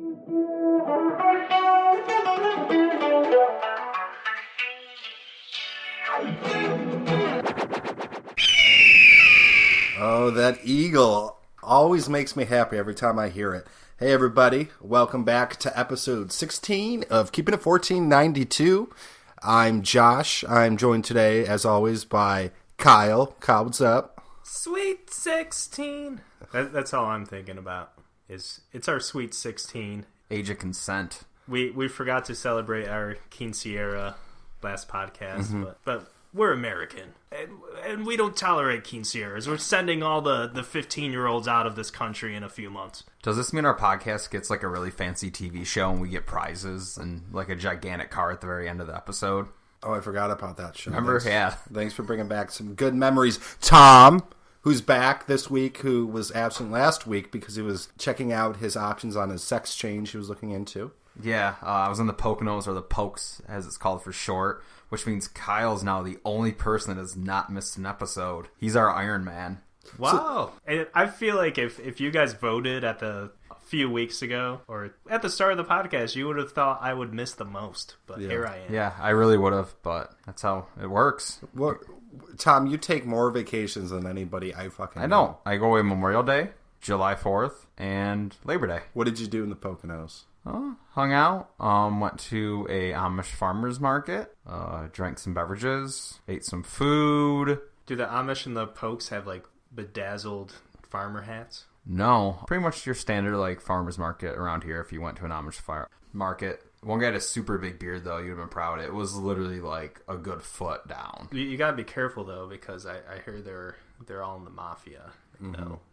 Oh, that eagle always makes me happy every time I hear it. Hey, everybody. Welcome back to episode 16 of Keeping It 1492. I'm Josh. I'm joined today, as always, by Kyle. Kyle, what's up? Sweet 16. That's all I'm thinking about. It's our Sweet 16. Age of consent. We forgot to celebrate our quinceañera last podcast, but we're American, and we don't tolerate quinceañeras. We're sending all the 15-year-olds out of this country in a few months. Does this mean our podcast gets like a really fancy TV show and we get prizes and like a gigantic car at the very end of the episode? Oh, I forgot about that show. Remember? Yeah. Thanks for bringing back some good memories. Tom, who's back this week, who was absent last week because he was checking out his options on his sex change he was looking into. Yeah, I was in the Poconos, or the Pokes, as it's called for short, which means Kyle's now the only person that has not missed an episode. He's our Iron Man. Wow. And I feel like if you guys voted a few weeks ago, or at the start of the podcast, you would have thought I would miss the most. But here I am. Yeah, I really would have, but that's how it works. What, Tom, you take more vacations than anybody I fucking know. I go away Memorial Day, July 4th, and Labor Day. What did you do in the Poconos? Hung out, went to a Amish farmer's market, drank some beverages, ate some food. Do the Amish and the Pokes have like bedazzled farmer hats? No, pretty much your standard like farmer's market around here if you went to an Amish market. One guy had a super big beard though, you'd have been proud. It was literally like a good foot down. You gotta be careful though, because I hear they're all in the mafia.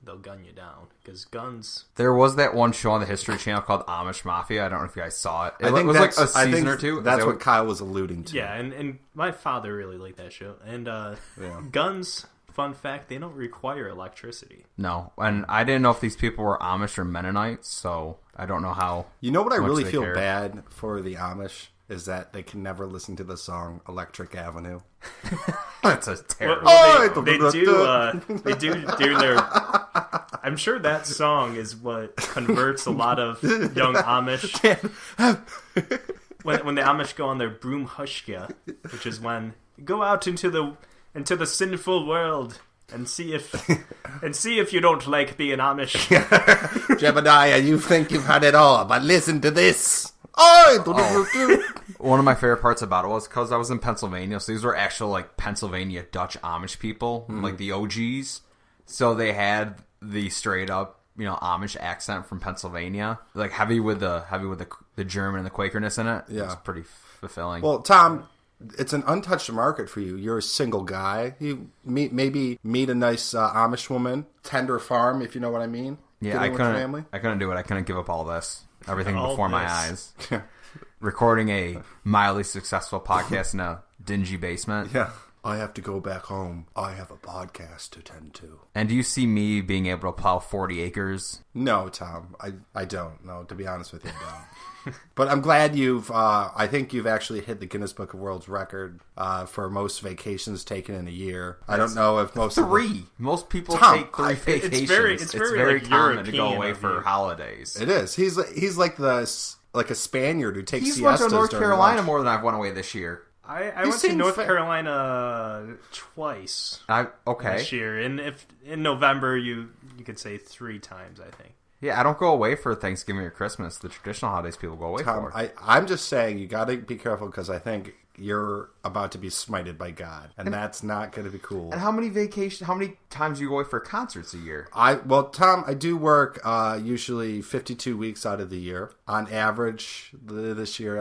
They'll gun you down because guns. There was that one show on the History Channel called Amish Mafia. I don't know if you guys saw it. It was like a season or two. That's what Kyle was alluding to. Yeah, and my father really liked that show. And guns, fun fact, they don't require electricity. No, and I didn't know if these people were Amish or Mennonites, so I don't know how. You know what I really feel bad for the Amish is that they can never listen to the song Electric Avenue. That's a terrible. They do their. I'm sure that song is what converts a lot of young Amish. when the Amish go on their broom hushka, which is when you go out into the sinful world and see if you don't like being Amish. Jebediah, you think you've had it all, but listen to this. One of my favorite parts about it was because I was in Pennsylvania, so these were actual like Pennsylvania Dutch Amish people, like the OGs. So they had the straight up, Amish accent from Pennsylvania, like heavy with the German and the Quakerness in it. Yeah, it's pretty fulfilling. Well, Tom, it's an untouched market for you. You're a single guy. You maybe meet a nice Amish woman, tend her farm, if you know what I mean. Yeah, I couldn't do it. I couldn't give up all this. Everything before my eyes. Recording a mildly successful podcast in a dingy basement. Yeah. I have to go back home. I have a podcast to tend to. And do you see me being able to plow 40 acres? No, Tom. I don't. No, to be honest with you, I don't. But I'm glad I think you've actually hit the Guinness Book of World Record for most vacations taken in a year. I don't know if most Most people Tom, take 3 vacations. It's very like common to go away for holidays. It is. He's like a Spaniard who takes siestas. He's went to North Carolina more than I've went away this year. I went to North Carolina twice. Okay. This year, and if in November you could say 3 times, I think. Yeah, I don't go away for Thanksgiving or Christmas. The traditional holidays people go away for. I'm just saying you got to be careful because I think you're about to be smited by God, and that's not going to be cool. And how many times do you go away for concerts a year? Tom, I do work usually 52 weeks out of the year. On average, this year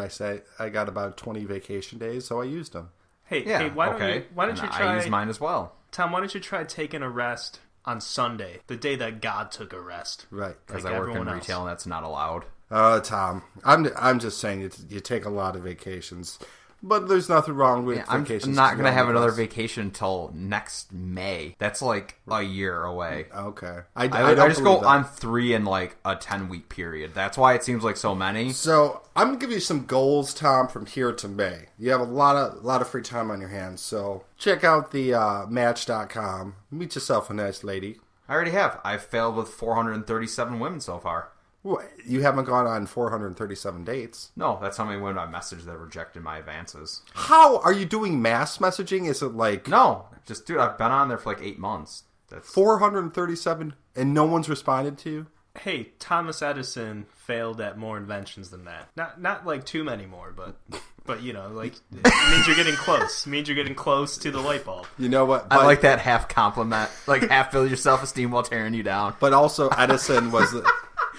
I got about 20 vacation days, so I used them. Hey, why don't you try? I use mine as well. Tom, why don't you try taking a rest on Sunday, the day that God took a rest? Right, because I work in retail and that's not allowed. Tom, I'm just saying you take a lot of vacations. But there's nothing wrong with vacations. I'm not going to have another vacation until next May. That's like a year away. Okay. I just go on 3 in like a 10-week period. That's why it seems like so many. So I'm going to give you some goals, Tom, from here to May. You have a lot of free time on your hands. So check out the Match.com. Meet yourself a nice lady. I already have. I've failed with 437 women so far. What? You haven't gone on 437 dates. No, that's how many women I messaged that rejected my advances. How are you doing mass messaging? Is it like No, just dude, I've been on there for like 8 months. That's 437 and no one's responded to you? Hey, Thomas Edison failed at more inventions than that. Not like too many more, but you know, like it means you're getting close. It means you're getting close to the light bulb. You know what? I like that half compliment, like half build your self esteem while tearing you down. But also,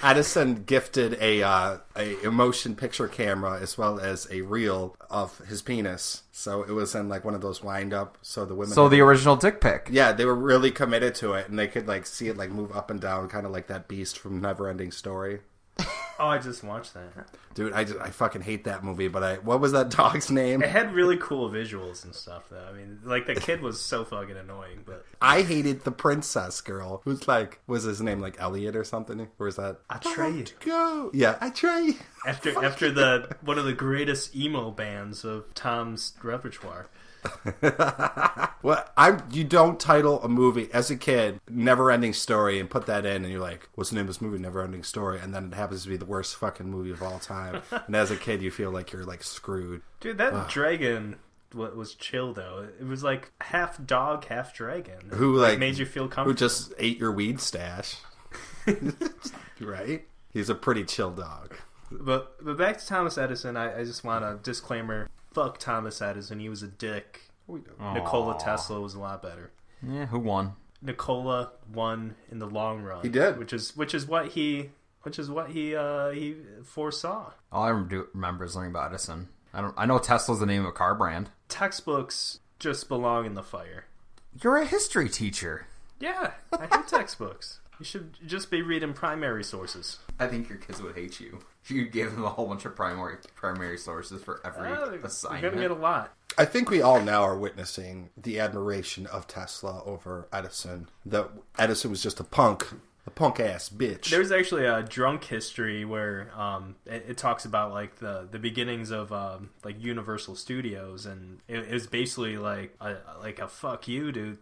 Edison gifted a motion picture camera as well as a reel of his penis. So it was in like one of those wind up. So the women. So the original dick pic. Yeah, they were really committed to it, and they could like see it like move up and down, kind of like that beast from Neverending Story. Oh, I just watched that. Dude, I fucking hate that movie. But what was that dog's name? It had really cool visuals and stuff, though. I mean, like the kid was so fucking annoying. But I hated the princess girl who's like, was his name like Elliot or something? Or was that Atreyu? Go, yeah, Atreyu. After the one of the greatest emo bands of Tom's repertoire. Well, you don't title a movie as a kid Never-Ending Story and put that in and you're like, what's the name of this movie? Never-Ending Story, and then it happens to be the worst fucking movie of all time. And as a kid you feel like you're like screwed. Dude, that dragon was chill though. It was like half dog, half dragon. Who like made you feel comfortable. Who just ate your weed stash. Right? He's a pretty chill dog. But back to Thomas Edison, I just want a disclaimer. Fuck Thomas Edison. He was a dick. Nikola Tesla was a lot better. Yeah, who won? Nikola won in the long run. He did, which is what he foresaw. All I remember is learning about Edison. I know Tesla's the name of a car brand. Textbooks just belong in the fire. You're a history teacher. Yeah, I hate textbooks. You should just be reading primary sources. I think your kids would hate you. You gave them a whole bunch of primary sources for every assignment. You're gonna get a lot. I think we all now are witnessing the admiration of Tesla over Edison. That Edison was just a punk ass bitch. There's actually a drunk history where it talks about like the beginnings of like Universal Studios, and it was basically like a fuck you to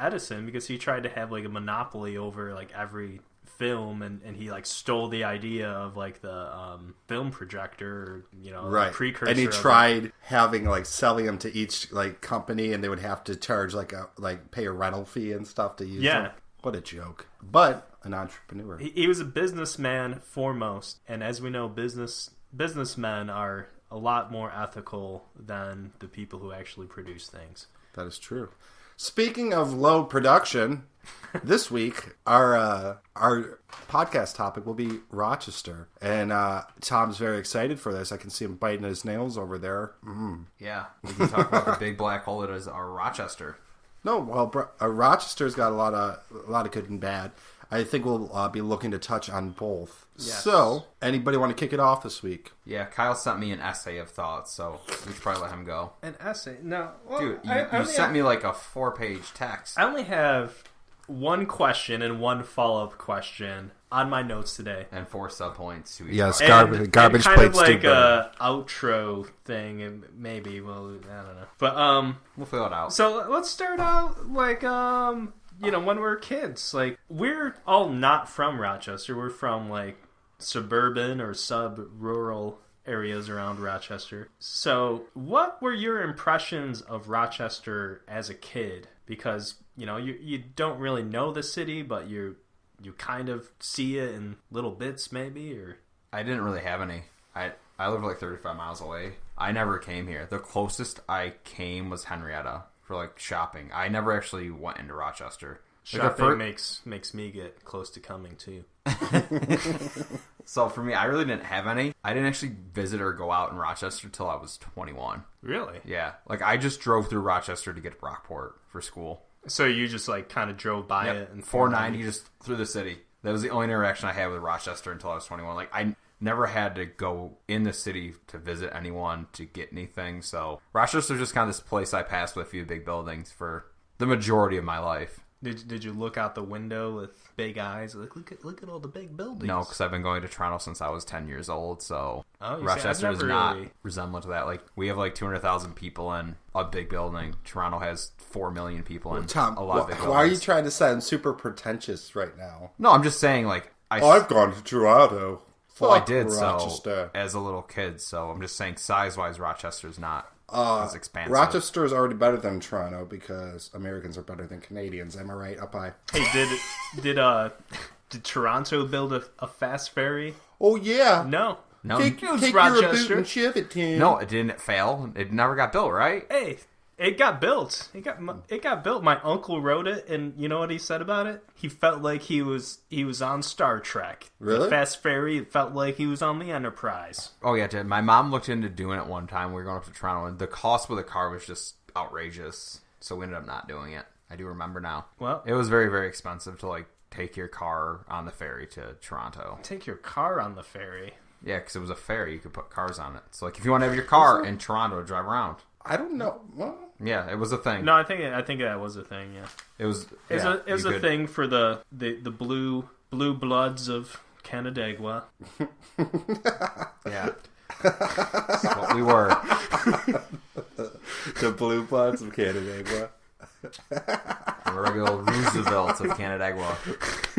Edison because he tried to have like a monopoly over like every film, and he like stole the idea of like the film projector, or, right, precursor. And he tried having like selling them to each like company, and they would have to charge pay a rental fee and stuff to use them. What a joke. But an entrepreneur. He was a businessman foremost, and as we know, businessmen are a lot more ethical than the people who actually produce things. That is true. Speaking of low production, this week our podcast topic will be Rochester, and Tom's very excited for this. I can see him biting his nails over there. Yeah, we can talk about the big black hole that is our Rochester. No, well, Rochester's got a lot of good and bad. I think we'll be looking to touch on both. Yes. So, anybody want to kick it off this week? Yeah, Kyle sent me an essay of thoughts, so we should probably let him go. An essay? No. Well, dude, you sent me like a 4-page text. I only have one question and one follow-up question on my notes today. And 4 subpoints to each. Yes, and garbage kind plates. Kind of like a outro thing, and maybe, well, I don't know. But, we'll fill it out. So, let's start out, like, when we're kids. Like, we're all not from Rochester. We're from, like, suburban or sub-rural areas around Rochester. So, what were your impressions of Rochester as a kid? Because, you don't really know the city, but you kind of see it in little bits, maybe, or... I didn't really have any. I lived like 35 miles away. I never came here. The closest I came was Henrietta for like shopping. I never actually went into Rochester. Shopping makes me get close to coming too. So for me, I really didn't have any. I didn't actually visit or go out in Rochester till I was 21. Really? Yeah. Like I just drove through Rochester to get to Rockport for school. So you just like kind of drove by it and 490 just through the city. That was the only interaction I had with Rochester until I was 21. Like I never had to go in the city to visit anyone to get anything. So Rochester's just kind of this place I passed with a few big buildings for the majority of my life. Did you look out the window with big eyes? Like look at all the big buildings. No, because I've been going to Toronto since I was 10 years old. So Rochester is not resemblant to that. Like we have like 200,000 people in a big building. Toronto has 4 million people in Tom, a lot of big buildings. Why are you trying to sound super pretentious right now? No, I'm just saying like I've gone to Toronto. Well, I Fuck did Rochester. so as a little kid, so I'm just saying size-wise, Rochester's not as expansive. Rochester is already better than Toronto because Americans are better than Canadians. Am I right? Up high. Hey, did Toronto build a fast ferry? Oh yeah. No. Take Rochester. your boot and shove it, Tim. No, it didn't fail. It never got built, right? Hey, it got built. It got built. My uncle wrote it, and you know what he said about it? He felt like he was on Star Trek. Really? The fast ferry. It felt like he was on the Enterprise. Oh yeah, my mom looked into doing it one time. We were going up to Toronto, and the cost with the car was just outrageous. So we ended up not doing it. I do remember now. Well, it was very, very expensive to like take your car on the ferry to Toronto. Take your car on the ferry. Yeah, because it was a ferry. You could put cars on it. So like if you want to have your car in Toronto to drive around. I don't know. Well, yeah, it was a thing. No, I think that was a thing. Yeah, it was. It was a thing for the blue bloods of Canandaigua. Yeah, that's what we were. The blue bloods of Canandaigua. The regular Roosevelt of Canandaigua.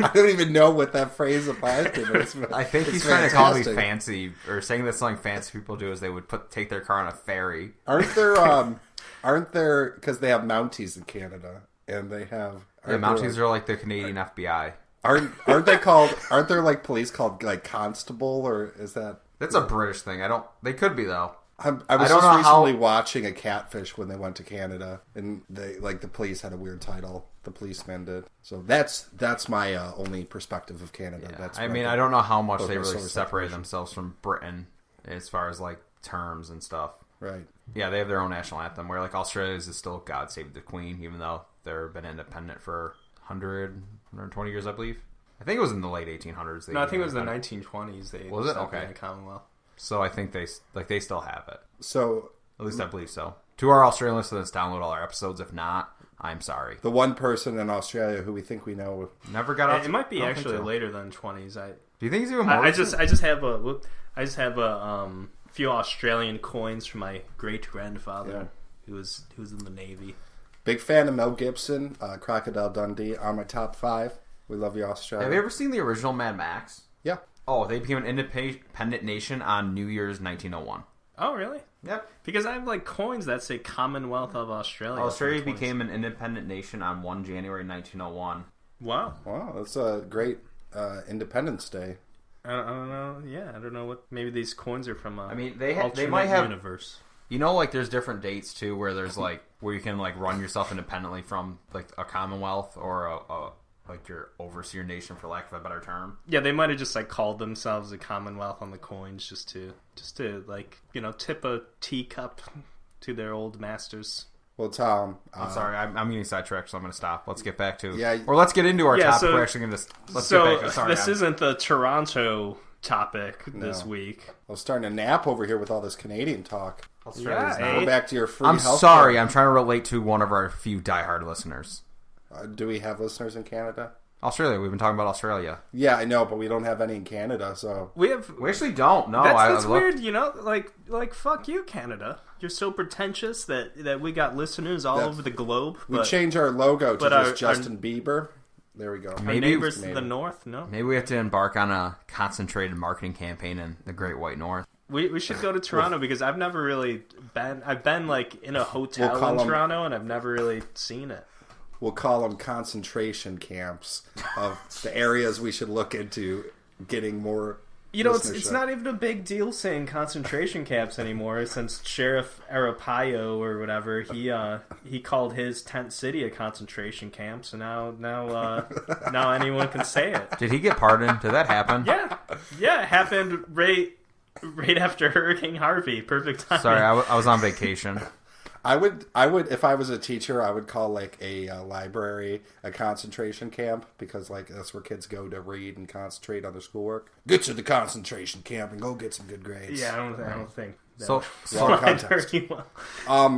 I don't even know what that phrase applies to. But I think he's trying to call me fancy, or saying that something fancy people do is they would take their car on a ferry. Aren't there? Because they have Mounties in Canada, and they have. Mounties are like the Canadian FBI. Aren't they called? Aren't there like police called like constable, or is that? That's a British thing. They could be though. I was just recently watching a Catfish when they went to Canada, and they the police had a weird title. The policeman did. So that's my only perspective of Canada. Yeah. That's I don't know how much they really separate themselves from Britain as far as like terms and stuff. Right. Yeah, they have their own national anthem. Where like Australia's is still "God Save the Queen," even though they've been independent for 120 years, I believe. I think it was in the late 1800s. No, I think it was the 1920s. Was it? Okay. In the Commonwealth. So I think they still have it. So at least I believe so. To our Australian listeners, download all our episodes. If not, I'm sorry. The one person in Australia who we think we know never got out. It might be actually later than 20s. Do you think he's even more? I just have a few Australian coins from my great grandfather who was in the Navy. Big fan of Mel Gibson, Crocodile Dundee on my top 5. We love you, Australia. Have you ever seen the original Mad Max? Yeah. Oh, they became an independent nation on New Year's 1901. Oh, really? Yep. Because I have coins that say Commonwealth of Australia. Australia became an independent nation on 1 January 1901. Wow. Wow, that's a great Independence Day. I don't know. Yeah, I don't know what. Maybe these coins are from. They might have universe. You know, there's different dates too, where there's where you can run yourself independently from a Commonwealth or a your overseer nation, for lack of a better term. Yeah, they might have just called themselves a Commonwealth on the coins just to tip a teacup to their old masters. Well, Tom, I'm sorry, I'm getting sidetracked, so I'm going to stop. Let's get back to or let's get into our topic. So, we're actually going to let's so get back. Sorry, this isn't the Toronto topic this week. I was starting to nap over here with all this Canadian talk. Yeah, go back to your free. I'm healthcare. sorry, I'm trying to relate to one of our few diehard listeners. Do we have listeners in Canada? Australia. We've been talking about Australia. Yeah, I know, but we don't have any in Canada, so... We actually don't. No, that's weird, fuck you, Canada. You're so pretentious that we got listeners all over the globe. We change our logo to just Justin Bieber. There we go. Our neighbors to the north, no? Maybe we have to embark on a concentrated marketing campaign in the Great White North. We should go to Toronto because I've never really been... I've been, in a hotel in Toronto, and I've never really seen it. We'll call them concentration camps of the areas we should look into getting more. It's not even a big deal saying concentration camps anymore since Sheriff Arapaio or whatever he called his tent city a concentration camp. So now anyone can say it. Did he get pardoned? Did that happen? Yeah, it happened right after Hurricane Harvey. Perfect timing. Sorry, I was on vacation. I would, if I was a teacher, I would call a library a concentration camp because that's where kids go to read and concentrate on their schoolwork. Get to the concentration camp and go get some good grades. Yeah, I don't think. So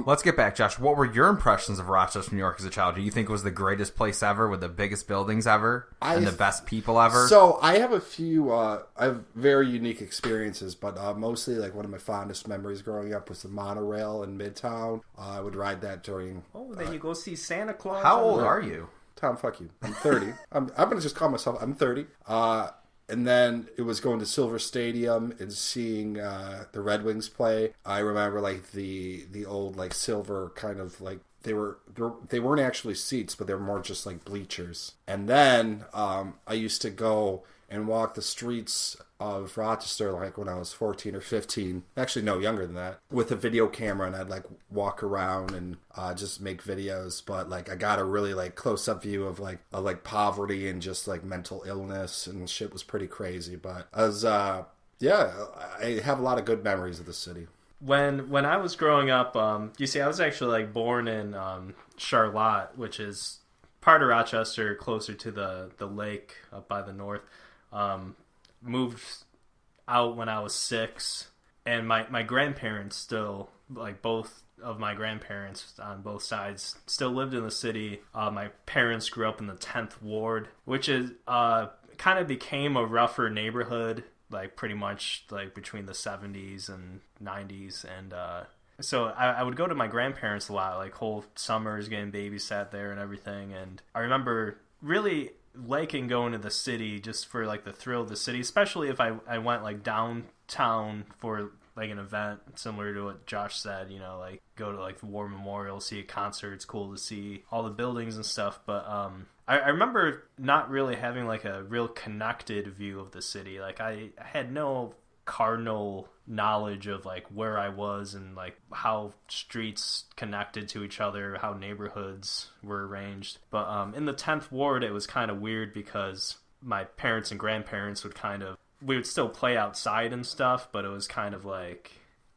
let's get back, Josh. What were your impressions of Rochester, New York as a child? Do you think it was the greatest place ever with the biggest buildings ever and the best people ever? So I have a few I have very unique experiences, but mostly one of my fondest memories growing up was the monorail in Midtown. I would ride that during... then you go see Santa Claus. How old are you? Tom, fuck you. I'm 30. I'm going to just call myself... I'm 30. And then it was going to Silver Stadium and seeing the Red Wings play. I remember like the old like silver kind of like they weren't actually seats, but they were more just like bleachers. And then I used to go and walk the streets of Rochester like when I was 14 or 15. Actually, no, younger than that. With a video camera, and I'd like walk around and just make videos. But like I got a really like close up view of like poverty and just like mental illness and shit was pretty crazy. But I was I have a lot of good memories of the city. When I was growing up, you see, I was actually like born in Charlotte, which is part of Rochester, closer to the lake up by the north. Moved out when I was 6, and my grandparents still, like both of my grandparents on both sides, still lived in the city. My parents grew up in the 10th Ward, which is kind of became a rougher neighborhood, like pretty much like between the 70s and 90s. And so I would go to my grandparents a lot, like whole summers getting babysat there and everything. And I remember really liking going to the city just for like the thrill of the city, especially if I went like downtown for like an event similar to what Josh said, you know, like go to like the War Memorial, see a concert. It's cool to see all the buildings and stuff. But I remember not really having like a real connected view of the city. Like I had no cardinal knowledge of like where I was and like how streets connected to each other, how neighborhoods were arranged. But in the 10th Ward, it was kind of weird because my parents and grandparents we would still play outside and stuff, but it was kind of like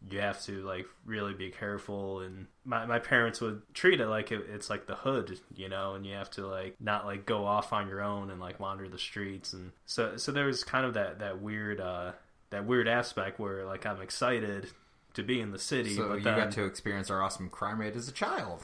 you have to like really be careful. And my parents would treat it like it's like the hood, you know, and you have to like not like go off on your own and like wander the streets. And so there was kind of that weird aspect where like I'm excited to be in the city. So but you then, got to experience our awesome crime rate as a child.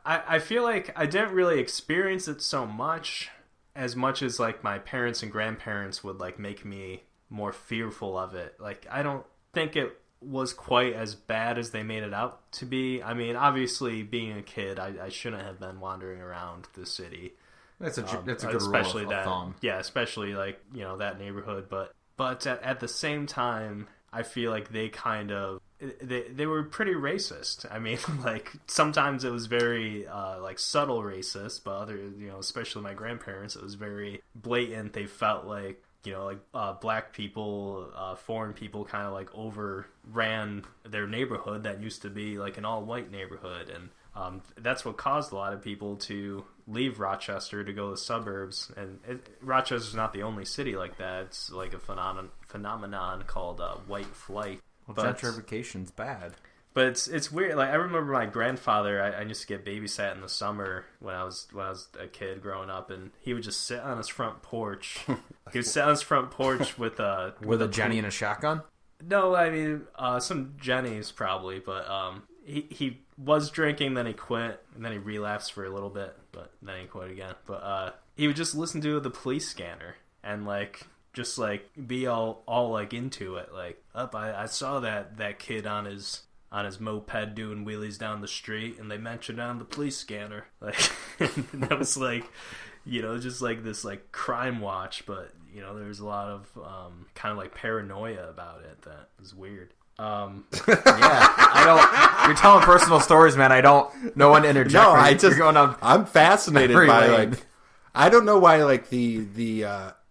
I feel like I didn't really experience it so much as like my parents and grandparents would like make me more fearful of it. Like I don't think it was quite as bad as they made it out to be. I mean, obviously being a kid, I shouldn't have been wandering around the city. That's a good especially rule of thumb. Yeah, especially like, you know, that neighborhood. But at the same time, I feel like they kind of they were pretty racist. I mean, like sometimes it was very like subtle racist, but other, you know, especially my grandparents, it was very blatant. They felt like, you know, like black people, foreign people kind of like overran their neighborhood that used to be like an all-white neighborhood. And that's what caused a lot of people to leave Rochester to go to the suburbs. And Rochester's not the only city like that. It's like a phenomenon called white flight. Well, gentrification's bad. But it's weird. Like I remember my grandfather. I used to get babysat in the summer when I was a kid growing up, and he would just sit on his front porch. He would sit on his front porch with a Jenny and a shotgun. No, I mean some Jennies probably, but he was drinking, then he quit, and then he relapsed for a little bit, but then he quit again. But he would just listen to the police scanner and like just like be all like into it. Like, I saw that kid on his moped doing wheelies down the street, and they mentioned on the police scanner. Like, and that was like, you know, just like this like crime watch, but you know, there's a lot of kind of like paranoia about it that was weird. Yeah, you're telling personal stories, man. No one interject. No, I'm fascinated by like, I don't know why like the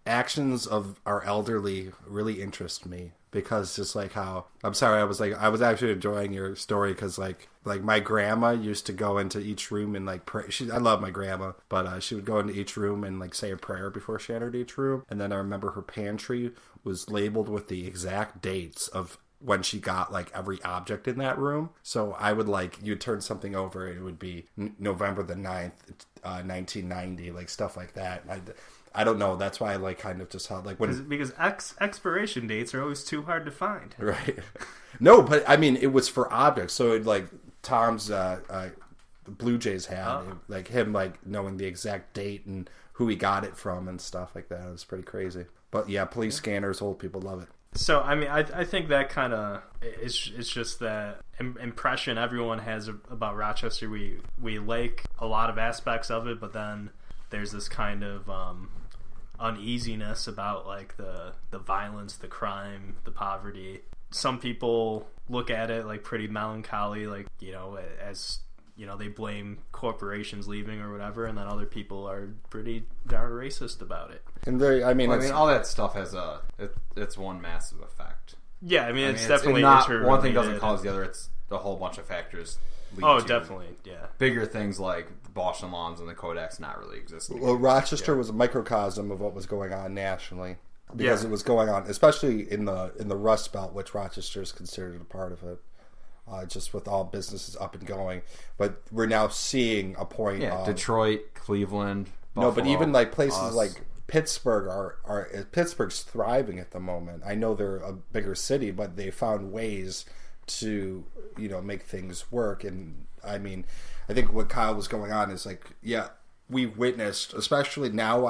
actions of our elderly really interest me, because just like how, I'm sorry, I was actually enjoying your story because like my grandma used to go into each room and like pray. I love my grandma, but she would go into each room and like say a prayer before she entered each room. And then I remember her pantry was labeled with the exact dates of when she got like every object in that room. So I would like, you'd turn something over, it would be November the 9th, 1990, like stuff like that. I don't know. That's why I like kind of just how like when because expiration dates are always too hard to find. Right. No, but I mean it was for objects. So it like Tom's the Blue Jays had like him like knowing the exact date and who he got it from and stuff like that. It was pretty crazy. But yeah, police scanners, old people love it. So I mean, I think that kind of it's just that impression everyone has about Rochester. We like a lot of aspects of it, but then there's this kind of uneasiness about like the violence, the crime, the poverty. Some people look at it like pretty melancholy, like, you know, as, you know, they blame corporations leaving or whatever, and then other people are pretty darn racist about it. And all that stuff has it's one massive effect. Yeah, I mean, it's definitely one thing doesn't cause the other. It's a whole bunch of factors. Definitely, yeah. Bigger things like the Boston Lawns and the Kodaks not really existing. Well, Rochester was a microcosm of what was going on nationally, because it was going on, especially in the Rust Belt, which Rochester is considered a part of it. Just with all businesses up and going, but we're now seeing a point. Detroit, Cleveland, Buffalo, but even like places like Pittsburgh are Pittsburgh's thriving at the moment. I know they're a bigger city, but they found ways to, you know, make things work. And I mean, I think what Kyle was going on is like, we witnessed, especially now,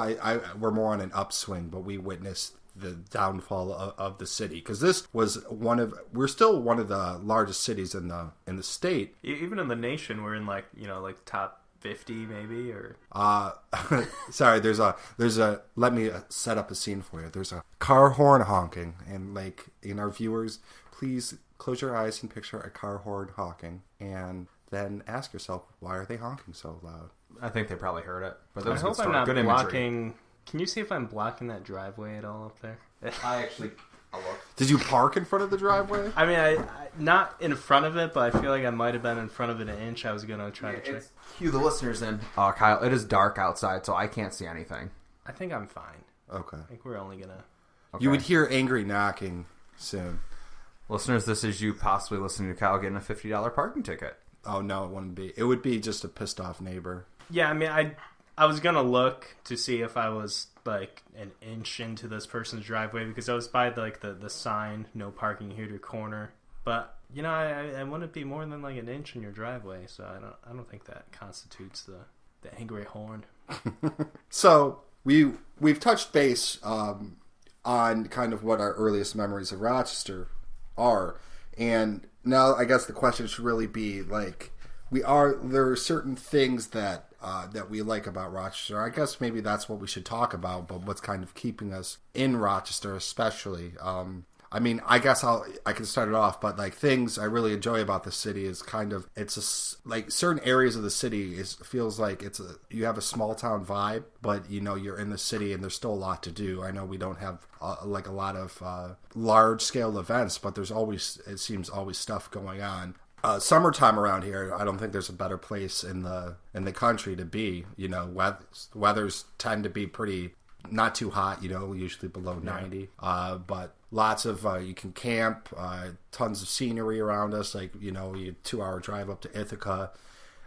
we're more on an upswing, but we witnessed the downfall of the city, because this was we're still one of the largest cities in the state, even in the nation. We're in like, you know, like top 50 maybe, or sorry, there's a let me set up a scene for you. There's a car horn honking, and like, in our viewers, please close your eyes and picture a car horn honking, and then ask yourself, why are they honking so loud? I think they probably heard it, but I hope I'm not blocking. Can you see if I'm blocking that driveway at all up there? I'll look. Did you park in front of the driveway? I mean, I not in front of it, but I feel like I might have been in front of it an inch. I was going to try to check. Cue the listeners in. Kyle, it is dark outside, so I can't see anything. I think I'm fine. Okay. I think we're only going to... Okay. You would hear angry knocking soon. Listeners, this is you possibly listening to Kyle getting a $50 parking ticket. Oh, no, it wouldn't be. It would be just a pissed off neighbor. Yeah, I mean, I was going to look to see if I was like an inch into this person's driveway, because I was by the sign, no parking here to corner. But, you know, I wouldn't be more than like an inch in your driveway, so I don't think that constitutes the angry horn. So we've touched base on kind of what our earliest memories of Rochester are, and now I guess the question should really be like, there are certain things that we like about Rochester. I guess maybe that's what we should talk about, but what's kind of keeping us in Rochester especially. I mean, I guess I can start it off, but like, things I really enjoy about the city is kind of, like certain areas of the city feels like you have a small town vibe, but you know, you're in the city and there's still a lot to do. I know we don't have like a lot of large scale events, but it seems always stuff going on. Summertime around here, I don't think there's a better place in the country to be. You know, weathers tend to be pretty not too hot, you know, usually below 90. But lots of you can camp, tons of scenery around us. Like, you know, 2-hour drive up to Ithaca.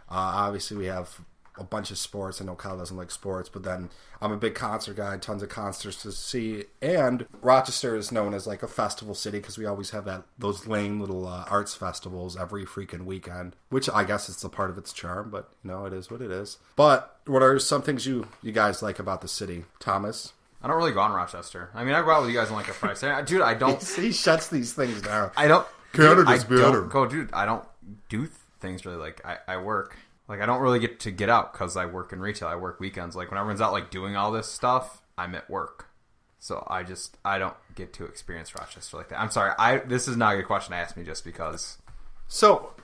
Obviously, we have a bunch of sports. I know Kyle doesn't like sports, but then I'm a big concert guy, tons of concerts to see. And Rochester is known as like a festival city, because we always have those lame little arts festivals every freaking weekend, which I guess is a part of its charm, but you know, it is what it is. But what are some things you guys like about the city? Thomas? I don't really go on Rochester. I mean, I go out with you guys on like a Friday. Dude, I don't... He shuts these things down. I don't... Canada's better. Dude, I don't do things really. Like, I work... Like, I don't really get out because I work in retail. I work weekends. Like, when everyone's out, like, doing all this stuff, I'm at work. So I don't get to experience Rochester like that. I'm sorry. This is not a good question to ask me just because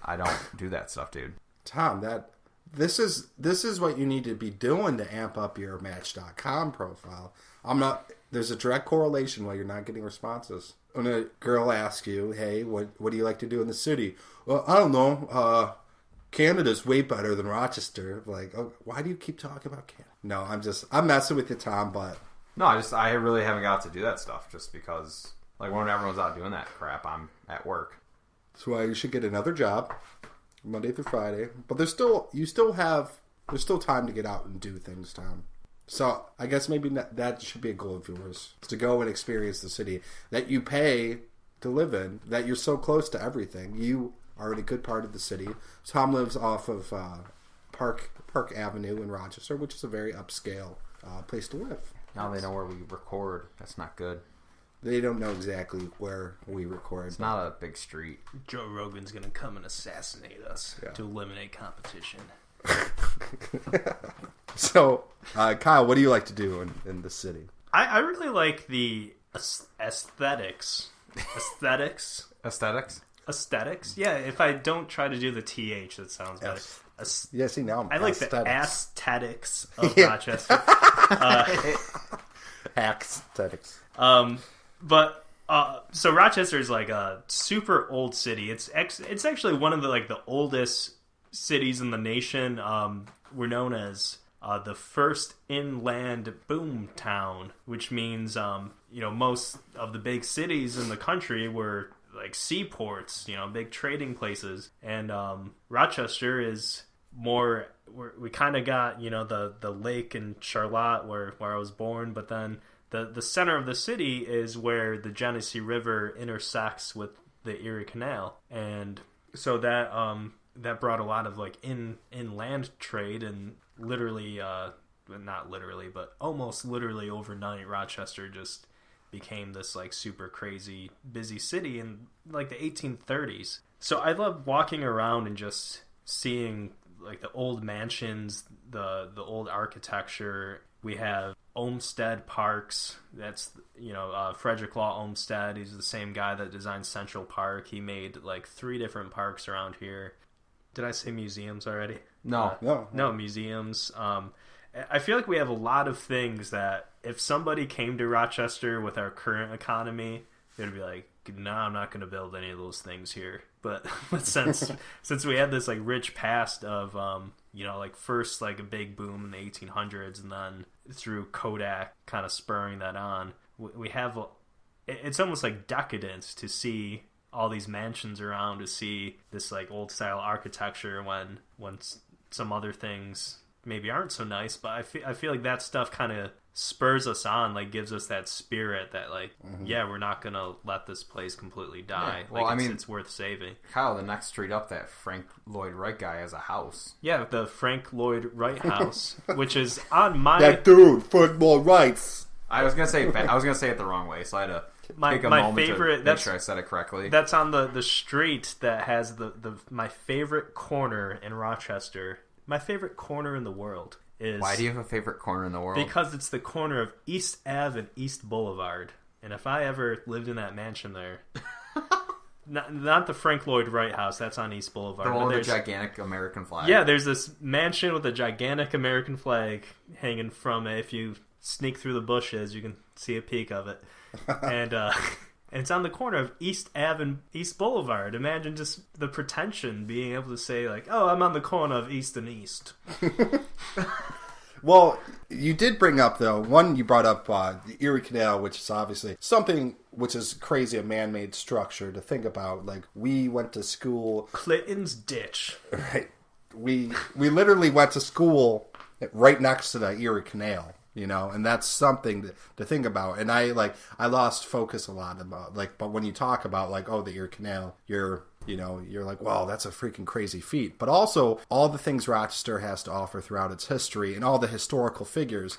I don't do that stuff, dude. Tom, this is what you need to be doing to amp up your Match.com profile. There's a direct correlation while you're not getting responses. When a girl asks you, hey, what do you like to do in the city? Well, I don't know. Canada's way better than Rochester. Like, oh, why do you keep talking about Canada? No, I'm messing with you, Tom, but... No, I really haven't got to do that stuff just because, like, when everyone's out doing that crap, I'm at work. That's why you should get another job, Monday through Friday. But there's still time to get out and do things, Tom. So I guess maybe that should be a goal of yours, is to go and experience the city that you pay to live in, that you're so close to everything. You are in a good part of the city. Tom lives off of Park Avenue in Rochester, which is a very upscale place to live. Now they know where we record. That's not good. They don't know exactly where we record. It's not a big street. Joe Rogan's going to come and assassinate us to eliminate competition. So, Kyle, what do you like to do in the city? I really like the aesthetics. Aesthetics? Yeah, if I don't try to do the TH, that sounds better. Yeah, see, now I like the aesthetics of Rochester. Aesthetics. So Rochester is like a super old city. It's actually one of the oldest cities in the nation. We're known as the first inland boom town, which means most of the big cities in the country were like seaports, big trading places, and Rochester is more. We kind of got the lake in Charlotte where I was born, but then the center of the city is where the Genesee River intersects with the Erie Canal, and so that brought a lot of like inland trade, and literally not literally but almost literally overnight Rochester just became this like super crazy busy city in like the 1830s. So I love walking around and just seeing like the old mansions, the old architecture. We have Olmsted Parks. That's Frederick Law Olmsted. He's the same guy that designed Central Park. He made like 3 different parks around here. Did I say museums already? No. No, museums. I feel like we have a lot of things that if somebody came to Rochester with our current economy, they'd be like, no, I'm not going to build any of those things here. But since we had this like rich past of first like a big boom in the 1800s, and then through Kodak kind of spurring that on, we have it's almost like decadent to see all these mansions around, to see this like old style architecture when some other things maybe aren't so nice. But I feel like that stuff kind of spurs us on, like gives us that spirit that like, yeah, we're not gonna let this place completely die. Yeah. Well, like it's worth saving. Kyle, the next street up, that Frank Lloyd Wright guy has a house. Yeah, the Frank Lloyd Wright house, which is on my that dude Frank Lloyd Wright. I was gonna say it the wrong way, so I had to take a moment favorite, to make sure I said it correctly. That's on the street that has my favorite corner in Rochester. My favorite corner in the world is... Why do you have a favorite corner in the world? Because it's the corner of East Ave and East Boulevard. And if I ever lived in that mansion there... not the Frank Lloyd Wright house, that's on East Boulevard. The one with the gigantic American flag. Yeah, there's this mansion with a gigantic American flag hanging from it. If you sneak through the bushes, you can see a peek of it. And it's on the corner of East Ave and East Boulevard. Imagine just the pretension, being able to say like, oh, I'm on the corner of East and East. Well, you did bring up, though, you brought up the Erie Canal, which is obviously something which is crazy, a man-made structure to think about. Like, we went to school... Clinton's Ditch. Right. We literally went to school right next to the Erie Canal. And that's something to think about. And I lost focus a lot about but when you talk about the Erie Canal, you're like, wow, that's a freaking crazy feat. But also all the things Rochester has to offer throughout its history and all the historical figures.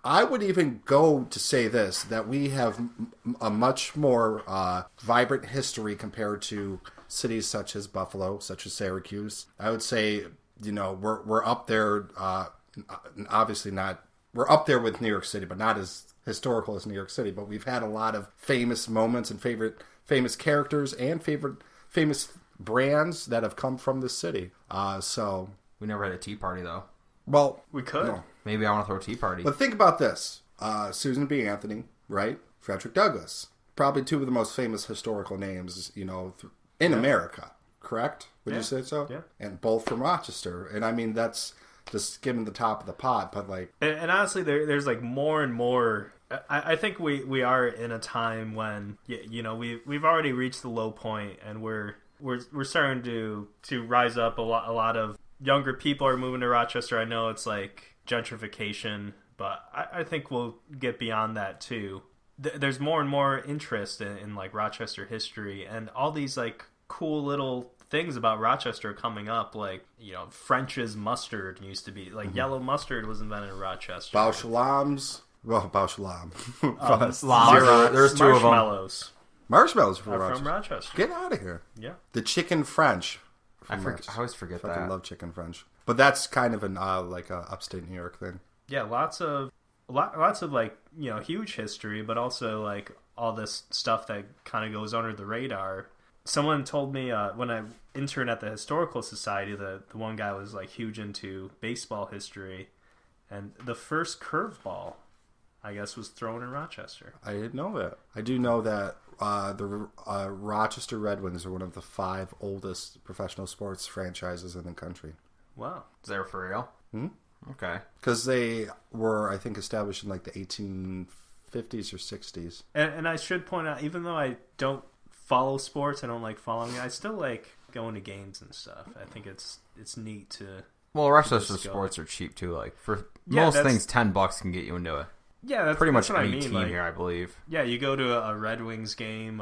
I would even go to say this, that we have a much more vibrant history compared to cities such as Buffalo, such as Syracuse. I would say, we're up there, obviously not. We're up there with New York City, but not as historical as New York City. But we've had a lot of famous moments and famous characters and famous brands that have come from the city. So we never had a tea party, though. Well, we could. No. Maybe I want to throw a tea party. But think about this. Susan B. Anthony, right? Frederick Douglass. Probably 2 of the most famous historical names, in America. Correct? Would you say so? Yeah. And both from Rochester. And I mean, that's just skimming the top of the pot, but and honestly, there's like more and more. I think we are in a time when we've already reached the low point, and we're starting to rise up. A lot of younger people are moving to Rochester. I know it's like gentrification, but I think we'll get beyond that too. There's more and more interest in like Rochester history, and all these like cool little things about Rochester coming up, like French's mustard used to be like yellow mustard was invented in Rochester. Bauchalams, There's 2 of them. Marshmallows from Rochester. Get out of here. Yeah, the chicken French. I always forget that. I love chicken French, but that's kind of an like a upstate New York thing. Yeah, lots of lots of like, you know, huge history, but also like all this stuff that kind of goes under the radar. Someone told me when I interned at the Historical Society, the one guy was like huge into baseball history, and the first curveball, I guess, was thrown in Rochester. I didn't know that. I do know that the Rochester Red Wings are one of the 5 oldest professional sports franchises in the country. Wow. Is that for real? Mm-hmm. Okay. Because they were, I think, established in like the 1850s or 60s. And I should point out, even though I don't follow sports, I don't like following, I still like going to games and stuff. I think it's neat to... Well, Rochester sports are cheap too. Like for most things, $10 can get you into it. Yeah, that's pretty much what any I mean. team like, here, I believe. Yeah, you go to a Red Wings game,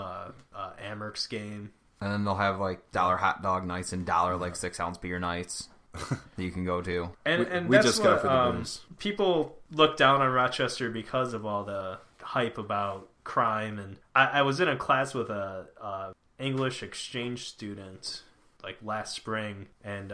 Amerks game, and then they'll have like $1 hot dog nights and $1 like 6-ounce beer nights that you can go to. And we that's just what, go for the booze. People look down on Rochester because of all the hype about crime. And I was in a class with a English exchange student like last spring, and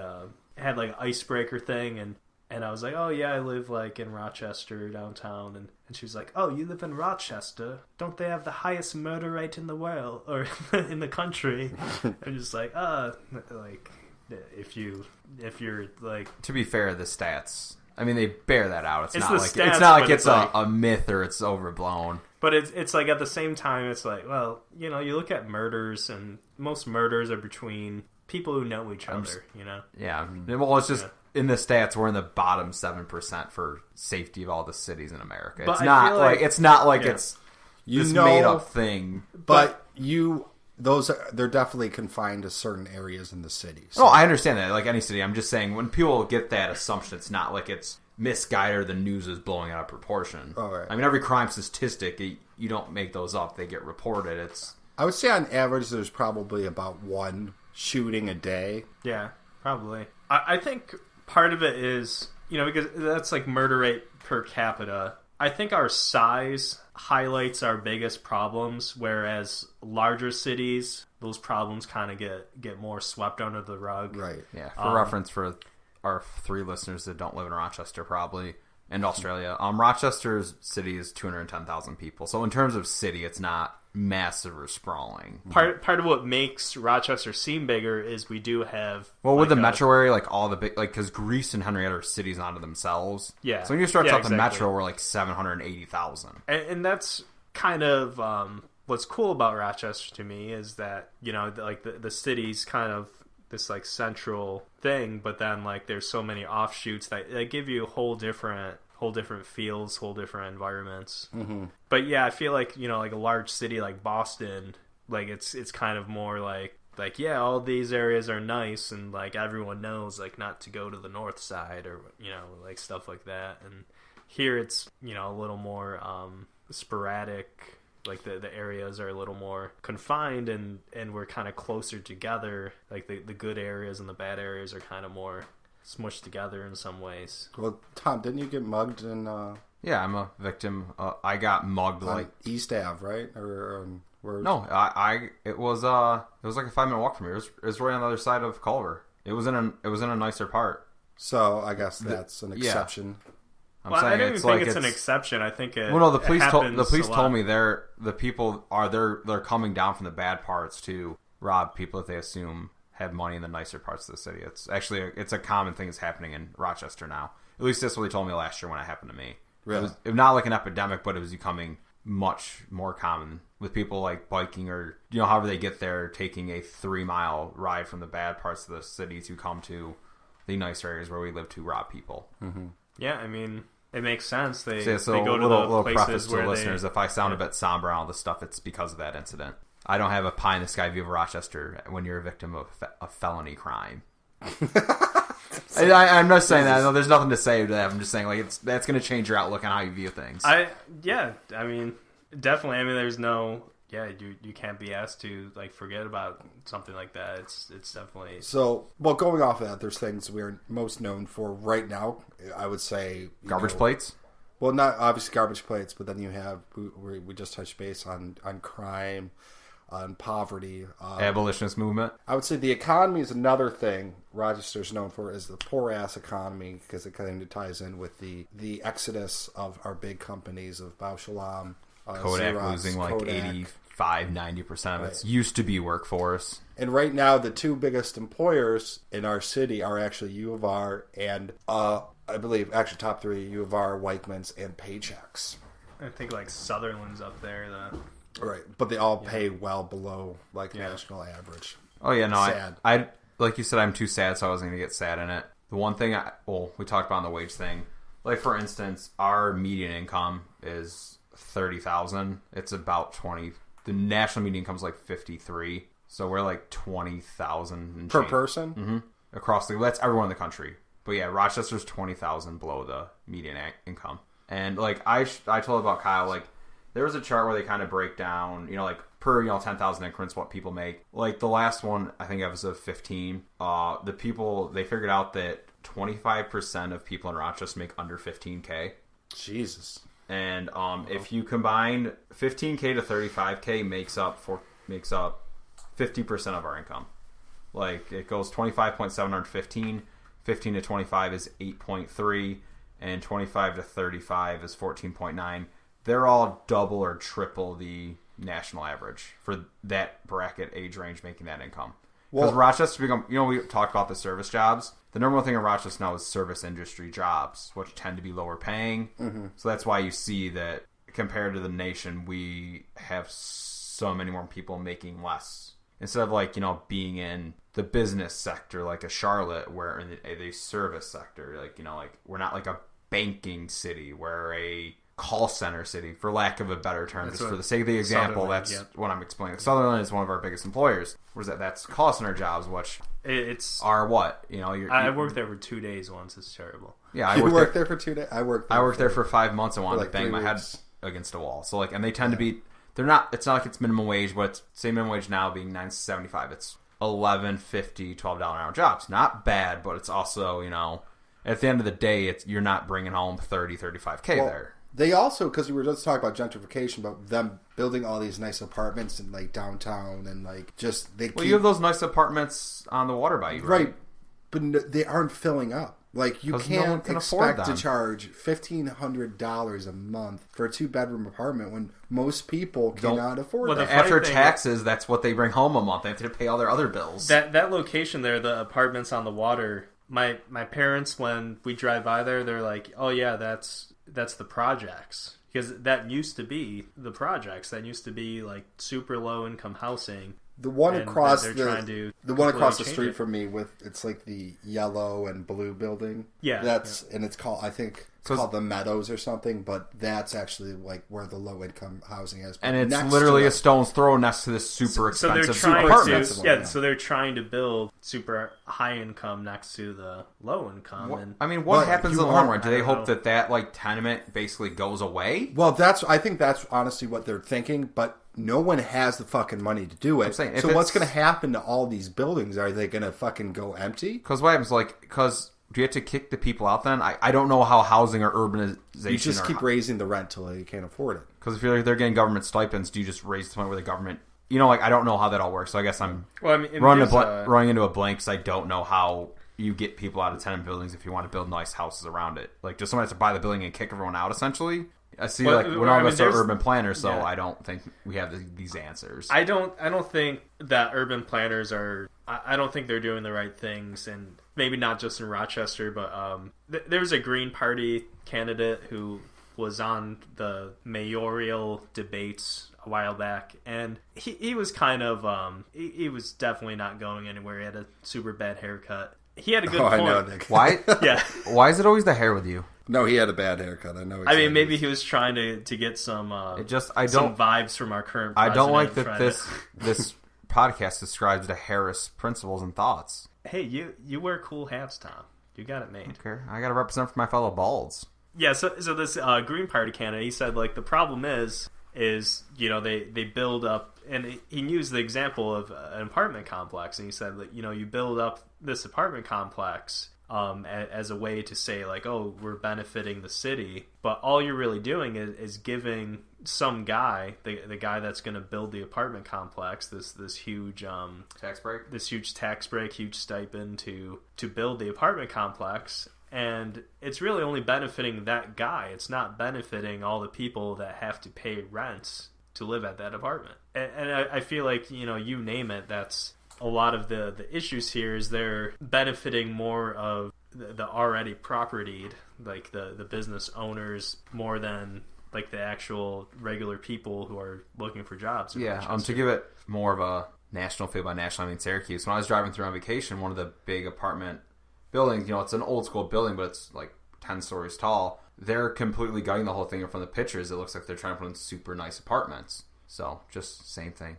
had like an icebreaker thing, and I was like, oh yeah, I live like in Rochester downtown, and she was like, oh, you live in Rochester? Don't they have the highest murder rate in the world or in the country? I'm just like, like if you're like, to be fair, the stats, I mean, they bear that out. It's not like stats, it's a myth or it's overblown. But it's like at the same time, it's like, well, you know, you look at murders, and most murders are between people who know each other, you know? Yeah. Well, it's just in the stats, we're in the bottom 7% for safety of all the cities in America. But it's not like it's not like it's this made up thing. But they're definitely confined to certain areas in the city. So. Oh, I understand that. Like any city, I'm just saying when people get that assumption, it's not like it's misguided or the news is blowing out of proportion. Oh, right. I mean, every crime statistic, you don't make those up. They get reported. I would say on average, there's probably about 1 shooting a day. Yeah, probably. I think part of it is, you know, because that's like murder rate per capita. I think our size highlights our biggest problems, whereas larger cities, those problems kind of get more swept under the rug. Right. Yeah. For reference, for our 3 listeners that don't live in Rochester, probably, and Australia, Rochester's city is 210,000 people. So in terms of city, it's not massive or sprawling. Part of what makes Rochester seem bigger is we do have... Well, with the metro area, like all the big... Like, because Greece and Henrietta are cities unto themselves. Yeah. So when you start talking metro, we're like 780,000. And that's kind of... what's cool about Rochester to me is that, you know, like the city's kind of this like central thing, but then like there's so many offshoots that give you whole different feels, whole different environments. Mm-hmm. But yeah, I feel like, you know, like a large city like Boston, like it's kind of more like yeah, all these areas are nice, and like everyone knows like not to go to the north side, or, you know, like stuff like that. And here it's, you know, a little more sporadic. Like the areas are a little more confined, and we're kind of closer together. Like the good areas and the bad areas are kind of more smushed together in some ways. Well, Tom, didn't you get mugged in... Yeah, I'm a victim. I got mugged like East Ave, right? Or where? No, it was like a 5-minute walk from here. It was right on the other side of Culver. It was in a nicer part. So I guess that's an exception. Yeah. I don't even think it's an exception. I think it. Well, no, the police told me they're coming down from the bad parts to rob people that they assume have money in the nicer parts of the city. It's actually it's a common thing that's happening in Rochester now. At least that's what they told me last year when it happened to me. Really? It was not like an epidemic, but it was becoming much more common with people like biking, or, you know, however they get there, taking a 3-mile ride from the bad parts of the city to come to the nicer areas where we live to rob people. Mm-hmm. Yeah, I mean, it makes sense. They go to little the places preface to where listeners. If I sound a bit somber on all this stuff, it's because of that incident. I don't have a pie in the sky view of Rochester when you're a victim of a felony crime. I'm not saying that. No, there's nothing to say to that. I'm just saying like that's going to change your outlook on how you view things. I mean, definitely. I mean, there's no. Yeah, you can't be asked to like forget about something like that. It's definitely... So, well, going off of that, there's things we're most known for right now. I would say garbage plates. Well, not obviously garbage plates, but then you have we just touched base on crime. on poverty. Abolitionist movement. I would say the economy is another thing Rochester's known for is the poor-ass economy because it kind of ties in with the exodus of our big companies of Bausch Kodak Xerox, losing like Kodak. 85-90% of its used to be workforce. And right now, the two biggest employers in our city are actually U of R and, I believe, actually top three, U of R, Weichmann's, and Paychex. I think like Sutherland's up there. Right, but they all pay well below like national average. Oh yeah, no, Sad. I like you said, I'm too sad, so I wasn't gonna get sad in it. The one thing, we talked about on the wage thing. Like for instance, our median income is $30,000. It's about 20. The national median income is like 53. So we're like 20,000 per person. Mm-hmm. Across that's everyone in the country. But yeah, Rochester's 20,000 below the median income. And like I told about Kyle, like there was a chart where they kind of break down, like per 10,000 increments what people make. Like the last one, I think episode 15, the people they figured out that 25% of people in Rochester make under 15K. Jesus. And if you combine 15K to 35K makes up 50% of our income. Like it goes 25.7 on 15 to 25 is 8.3, and 25 to 35 is 14.9. They're all double or triple the national average for that bracket age range making that income. Because Rochester become, we talked about the service jobs. The number one thing in Rochester now is service industry jobs, which tend to be lower paying. Mm-hmm. So that's why you see that compared to the nation, we have so many more people making less. Instead of like, being in the business sector like a Charlotte, where in the service sector, like, like we're not like a banking city, we're a call center city, for lack of a better term. Just for the sake of the example, that's what I'm explaining. Sutherland is one of our biggest employers. What is that? That's call center jobs, which are what? I worked there for 2 days once. It's terrible. Yeah, I worked there for 2 days. I worked there for 5 months and wanted to bang my head against a wall. So like, and they tend to be. They're not. It's not like it's minimum wage, but it's say minimum wage now being $9.75. It's $11.50, $12 an hour jobs. Not bad, but it's also at the end of the day, you're not bringing home 30, 35K there. They also, because we were just talking about gentrification, about them building all these nice apartments in like downtown and like just you have those nice apartments on the water by you, right? But they aren't filling up. Like you can't expect to charge $1,500 a month for a 2-bedroom apartment when most people cannot afford that. After taxes, that's what they bring home a month. They have to pay all their other bills. That location there, the apartments on the water. My parents, when we drive by there, they're like, "Oh yeah, that's the projects." Because that used to be the projects. That used to be like super low income housing. The one across the street from me it's like the yellow and blue building. Yeah. And it's called, I think it's called the Meadows or something, but that's actually like where the low income housing is. And it's literally a stone's throw next to this super expensive apartment. So they're trying to build super high income next to the low income. What happens in the long run? Do they hope that like tenement basically goes away? Well, I think that's honestly what they're thinking, but no one has the fucking money to do it. So what's going to happen to all these buildings? Are they going to fucking go empty? Because what happens, do you have to kick the people out then? I don't know how housing or urbanization... You just keep raising the rent till you can't afford it. Because if they're getting government stipends, do you just raise the point where the government... I don't know how that all works. So I guess I'm running into a blank because I don't know how you get people out of tenant buildings if you want to build nice houses around it. Like, does someone have to buy the building and kick everyone out, essentially? I see, we're all of us are urban planners, so I don't think we have these answers. I don't think that urban planners are. I don't think they're doing the right things, and maybe not just in Rochester, but there's a Green Party candidate who was on the mayoral debates a while back, and he was kind of he was definitely not going anywhere. He had a super bad haircut. He had a good point. I know that. Why? Yeah. Why is it always the hair with you? No, he had a bad haircut. I know. Exactly. I mean, maybe he was trying to get some some vibes from our current president. I don't like that this podcast describes the Harris principles and thoughts. Hey, you wear cool hats, Tom. You got it made. Okay, I got to represent for my fellow balds. Yeah, so this Green Party candidate, he said like the problem is they build up, and he used the example of an apartment complex, and he said that you build up this apartment complex as a way to say like, oh, we're benefiting the city, but all you're really doing is giving some guy, the guy that's going to build the apartment complex, this huge tax break, huge stipend to build the apartment complex, and it's really only benefiting that guy. It's not benefiting all the people that have to pay rent to live at that apartment. And I feel like, you name it, that's a lot of the issues here is they're benefiting more of the already propertied, like the business owners, more than like the actual regular people who are looking for jobs. Yeah, to give it more of a national feel, by national I mean Syracuse, when I was driving through on vacation, one of the big apartment buildings, it's an old school building, but it's like 10 stories tall. They're completely gutting the whole thing, and from the pictures, it looks like they're trying to put in super nice apartments. So, just same thing.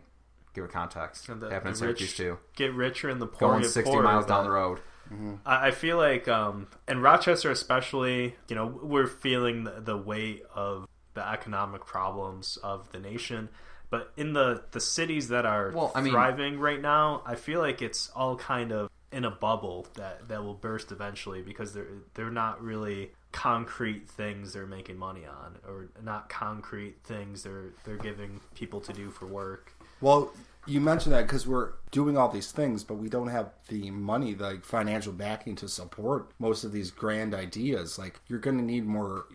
Give it context. Happening in Syracuse too. Get richer and the poor going get 60 poorer, miles down the road. Mm-hmm. I feel like, in Rochester especially, we're feeling the weight of the economic problems of the nation. But in the cities that are thriving right now, I feel like it's all kind of in a bubble that will burst eventually, because they're not really concrete things they're making money on, or not concrete things they're giving people to do for work. Well, you mentioned that because we're doing all these things, but we don't have the money, like financial backing to support most of these grand ideas. Like, you're going to need more,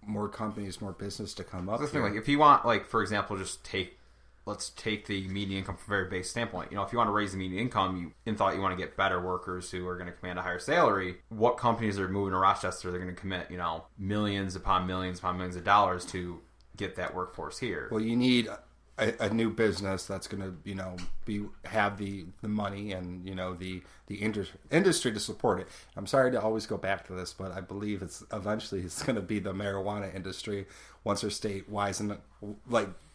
more companies, more business to come up. That's the thing, like, if you want, like, for example, let's take the median income from a very base standpoint. If you want to raise the median income, you want to get better workers who are going to command a higher salary. What companies are moving to Rochester? They're going to commit, millions upon millions upon millions of dollars to get that workforce here. Well, you need a new business that's going to, have the money and the industry to support it. I'm sorry to always go back to this, but I believe it's going to be the marijuana industry once our state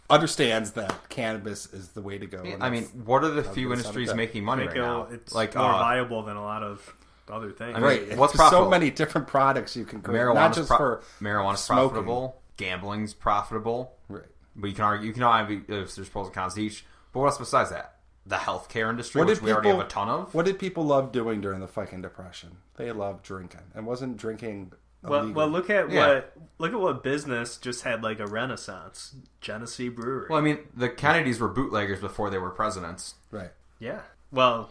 understands that cannabis is the way to go. I mean, what are the few industries making money right now? It's more viable than a lot of other things. Right. What's profitable? So many different products you can create. Not just for marijuana's smoking. Profitable. Gambling's profitable. Right. But you can argue if there's pros and cons to each. But what else besides that? The healthcare industry, which we already have a ton of. What did people love doing during the fucking Depression? They loved drinking, and wasn't drinking illegal. Well, look at what business just had like a renaissance. Genesee Brewery. Well, I mean, the Kennedys were bootleggers before they were presidents. Right. Yeah. Well,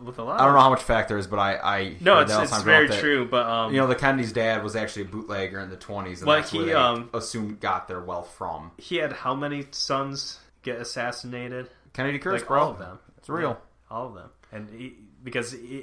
with a lot. I don't know how much fact there is, but I no, it's very true. But the Kennedys' dad was actually a bootlegger in the 20s, and that's where they assumed got their wealth from. He had how many sons get assassinated? Kennedy curse, like, bro. All of them. It's real. Yeah, all of them. And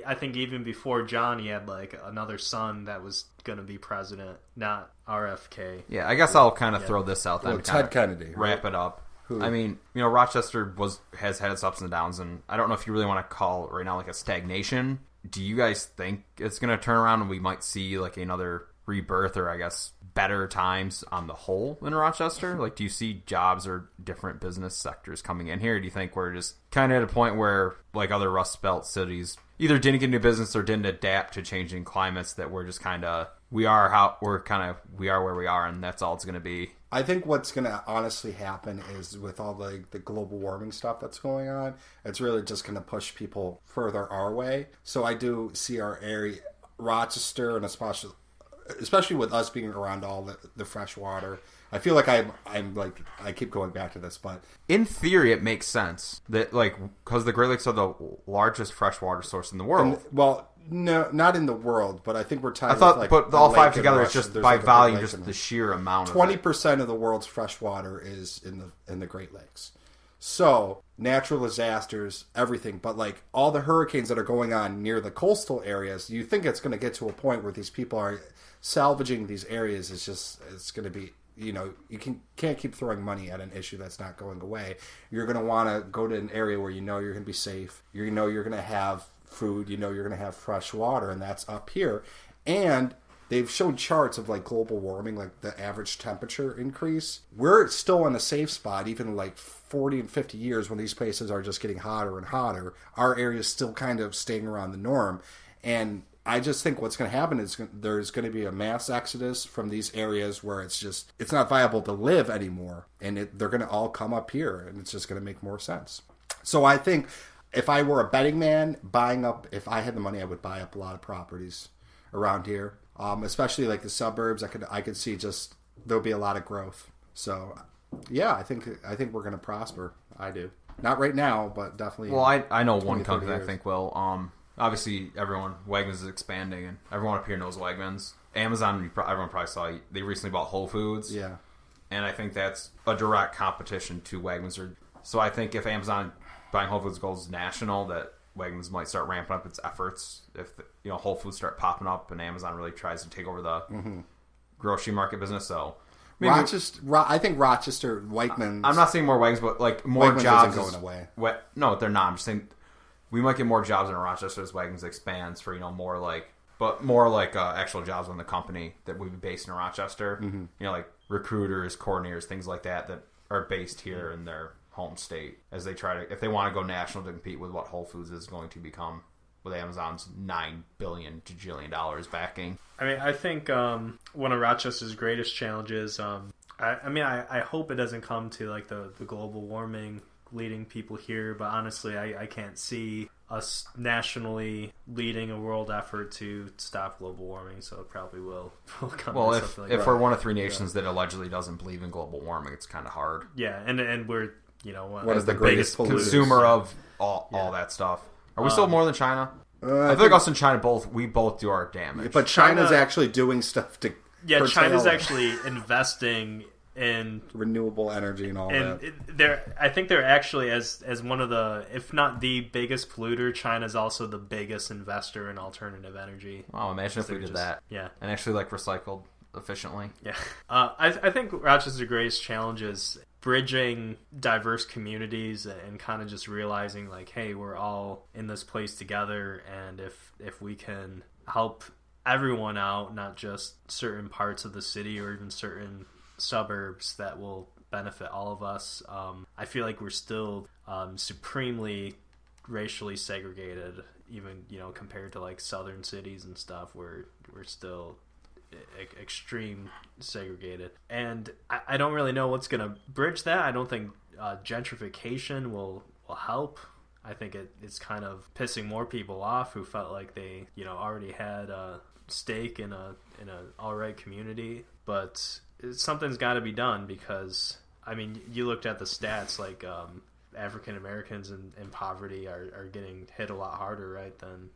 I think even before John, he had like another son that was going to be president, not RFK. Yeah, I guess I'll kind of throw this out then. Well, Ted Kennedy. Wrap it up. Who? I mean, Rochester has had its ups and downs, and I don't know if you really want to call it right now like a stagnation. Do you guys think it's going to turn around and we might see like another rebirth, or I guess better times on the whole in Rochester? Like, do you see jobs or different business sectors coming in here? Or do you think we're just kind of at a point where, like other Rust Belt cities, either didn't get new business or didn't adapt to changing climates, that we're just kind of we are where we are, and that's all it's going to be? I think what's going to honestly happen is, with all the global warming stuff that's going on, it's really just going to push people further our way. So I do see our area, Rochester, and especially with us being around all the fresh water. I feel like I'm like, I keep going back to this, but in theory it makes sense that, like, because the Great Lakes are the largest freshwater source in the world. No, not in the world, but I think we're tied. I thought, with, but all five together, it's just by volume, just the sheer amount. 20% of the world's fresh water is in the Great Lakes. So natural disasters, everything, but like all the hurricanes that are going on near the coastal areas, you think it's going to get to a point where these people are salvaging these areas. It's going to be, you can't keep throwing money at an issue that's not going away. You're going to want to go to an area where you're going to be safe. You're going to have food, you're going to have fresh water, and that's up here. And they've shown charts of like global warming, like the average temperature increase. We're still in a safe spot, even like 40 and 50 years when these places are just getting hotter and hotter. Our area is still kind of staying around the norm. And I just think what's going to happen is there's going to be a mass exodus from these areas where it's not viable to live anymore. And they're going to all come up here, and it's just going to make more sense. So I think if I were a betting man, if I had the money, I would buy up a lot of properties around here, especially like the suburbs. I could see just there'll be a lot of growth. So Yeah, I think we're going to prosper. I do. Not right now, but definitely. Well, I know one company years. I think will. Obviously, Wegmans is expanding, and everyone up here knows Wegmans. Amazon, everyone probably saw, they recently bought Whole Foods. Yeah. And I think that's a direct competition to Wegmans. So I think if Amazon buying Whole Foods goes national, that Wegmans might start ramping up its efforts. If Whole Foods start popping up and Amazon really tries to take over the grocery market business. So maybe, I think Rochester Wegmans. I'm not saying more Wegmans, but like more Wegmans jobs isn't going away. No, they're not. I'm just saying we might get more jobs in Rochester as Wegmans expands for more like actual jobs on the company that would be based in Rochester. Like recruiters, coordinators, things like that are based here in their home state as they try to, if they want to go national to compete with what Whole Foods is going to become with Amazon's $9 billion backing. I mean, I think one of Rochester's greatest challenges, I hope it doesn't come to like the global warming leading people here, but honestly, I can't see us nationally leading a world effort to stop global warming, so it probably will come well, to if something like if that. we're one of 3 nations that allegedly doesn't believe in global warming, it's kind of hard. Yeah, and we're one of the greatest consumer of all that stuff. Are we still more than China? I think us and China both do our damage. But China's actually doing stuff to China's actually investing in renewable energy and all that. I think they're actually as one of the, if not the biggest polluter, China's also the biggest investor in alternative energy. Wow, imagine if we did that. Yeah. And actually recycled efficiently. Yeah. I think Rochester's greatest challenge is bridging diverse communities and kind of just realizing like, hey, we're all in this place together, and if we can help everyone out, not just certain parts of the city or even certain suburbs, that will benefit all of us. I feel like we're still supremely racially segregated, even compared to like southern cities and stuff. We're still extreme segregated, and I don't really know what's going to bridge that. I don't think gentrification will help. I think it's kind of pissing more people off who felt like they already had a stake in a alright community, but something's got to be done, because I mean, you looked at the stats, like African Americans in poverty are getting hit a lot harder, right, than.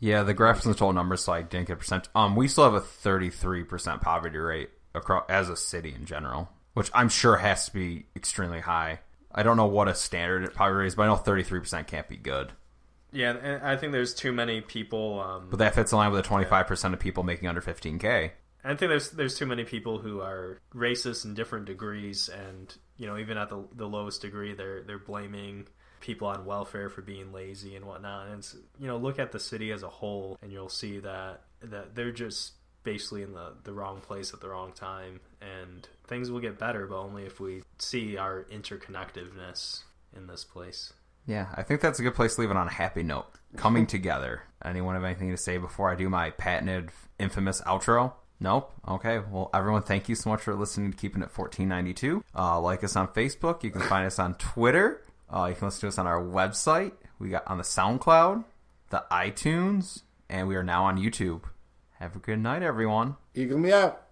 Yeah, the graphs and the total numbers, so I didn't get a percent. We still have a 33% poverty rate across as a city in general, which I'm sure has to be extremely high. I don't know what a standard poverty rate is, but I know 33% can't be good. Yeah, and I think there's too many people. But that fits in line with the 25% of people making under 15K. I think there's too many people who are racist in different degrees, and even at the lowest degree, they're blaming people on welfare for being lazy and whatnot. And it's, look at the city as a whole, and you'll see that they're just basically in the wrong place at the wrong time, and things will get better, but only if we see our interconnectedness in this place. Yeah, I think that's a good place to leave it on a happy note. Coming together. Anyone have anything to say before I do my patented, infamous outro? Nope? Okay. Well, everyone, thank you so much for listening to Keeping It 1492. Like us on Facebook. You can find us on Twitter. You can listen to us on our website. We got on the SoundCloud, the iTunes, and we are now on YouTube. Have a good night, everyone. Eagle me out.